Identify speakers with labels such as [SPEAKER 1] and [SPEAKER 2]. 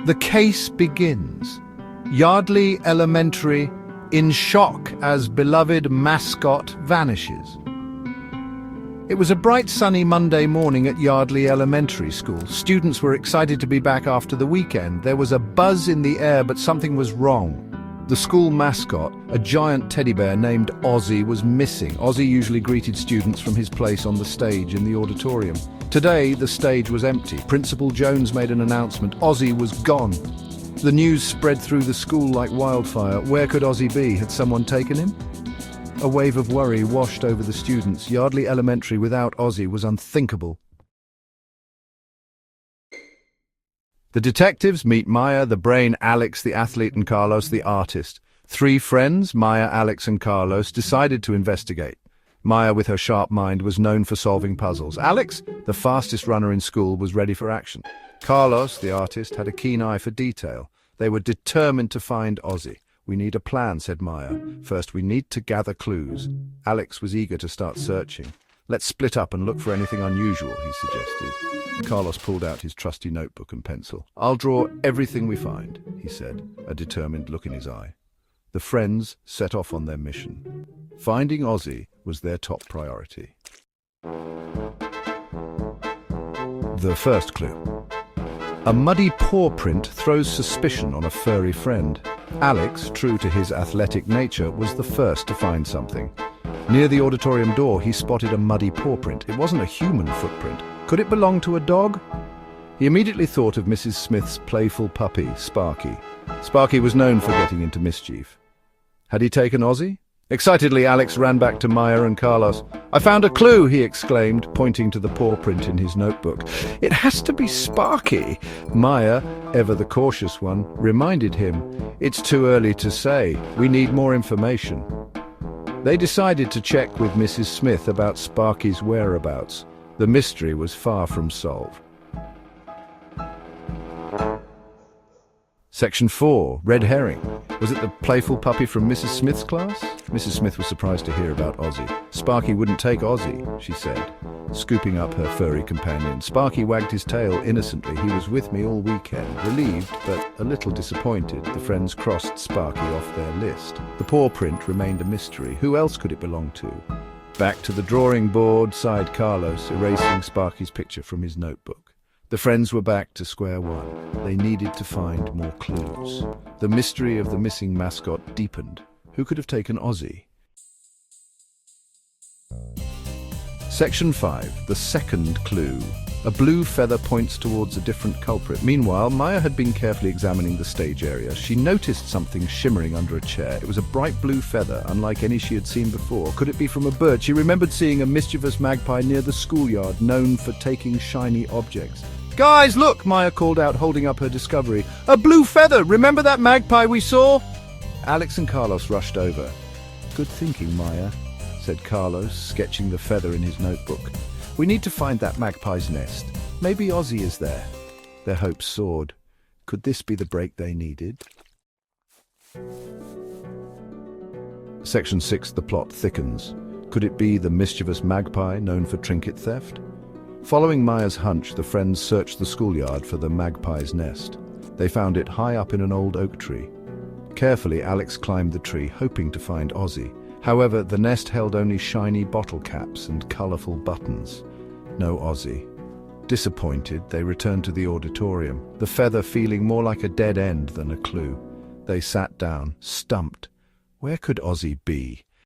[SPEAKER 1] The case begins. Yardley Elementary in shock as beloved mascot vanishes. It was a bright sunny Monday morning at Yardley Elementary School. Students were excited to be back after the weekend. There was a buzz in the air, but something was wrong. The school mascot, a giant teddy bear named Ozzy, was missing. Ozzy usually greeted students from his place on the stage in the auditorium. Today, the stage was empty. Principal Jones made an announcement. Ozzy was gone. The news spread through the school like wildfire. Where could Ozzy be? Had someone taken him? A wave of worry washed over the students. Yardley Elementary without Ozzy was unthinkable. The detectives meet Maya, the brain, Alex, the athlete, and Carlos, the artist. Three friends, Maya, Alex, and Carlos, decided to investigate. Maya, with her sharp mind, was known for solving puzzles. Alex, the fastest runner in school, was ready for action. Carlos, the artist, had a keen eye for detail. They were determined to find Ozzy. "We need a plan," said Maya. "First, we need to gather clues." Alex was eager to start searching. "Let's split up and look for anything unusual," he suggested. Carlos pulled out his trusty notebook and pencil. "I'll draw everything we find," he said, a determined look in his eye. The friends set off on their mission. Finding Ozzy was their top priority. The first clue. A muddy paw print throws suspicion on a furry friend. Alex, true to his athletic nature, was the first to find something. Near the auditorium door, he spotted a muddy paw print. It wasn't a human footprint. Could it belong to a dog? He immediately thought of Mrs. Smith's playful puppy, Sparky. Sparky was known for getting into mischief. Had he taken Ozzy? Excitedly, Alex ran back to Maya and Carlos. "I found a clue," he exclaimed, pointing to the paw print in his notebook. "It has to be Sparky." Maya, ever the cautious one, reminded him, "It's too early to say. We need more information." They decided to check with Mrs. Smith about Sparky's whereabouts. The mystery was far from solved. Section 4. Red herring. Was it the playful puppy from Mrs. Smith's class? Mrs. Smith was surprised to hear about Ozzy. "Sparky wouldn't take Ozzy," she said, scooping up her furry companion. Sparky wagged his tail innocently. "He was with me all weekend." Relieved, but a little disappointed, the friends crossed Sparky off their list. The paw print remained a mystery. Who else could it belong to? "Back to the drawing board," sighed Carlos, erasing Sparky's picture from his notebook. The friends were back to square one. They needed to find more clues. The mystery of the missing mascot deepened. Who could have taken Ozzy? Section 5. The second clue. A blue feather points towards a different culprit. Meanwhile, Maya had been carefully examining the stage area. She noticed something shimmering under a chair. It was a bright blue feather, unlike any she had seen before. Could it be from a bird? She remembered seeing a mischievous magpie near the schoolyard, known for taking shiny objects. "Guys, look!" Maya called out, holding up her discovery. "A blue feather! Remember that magpie we saw?" Alex and Carlos rushed over. "Good thinking, Maya," said Carlos, sketching the feather in his notebook. "We need to find that magpie's nest. Maybe Ozzy is there." Their hopes soared. Could this be the break they needed? Section 6. The plot thickens. Could it be the mischievous magpie known for trinket theft? Following Maya's hunch, the friends searched the schoolyard for the magpie's nest. They found it high up in an old oak tree. Carefully, Alex climbed the tree, hoping to find Ozzy. However, the nest held only shiny bottle caps and colourful buttons. No Ozzy. Disappointed, they returned to the auditorium, the feather feeling more like a dead end than a clue. They sat down, stumped. Where could Ozzy be?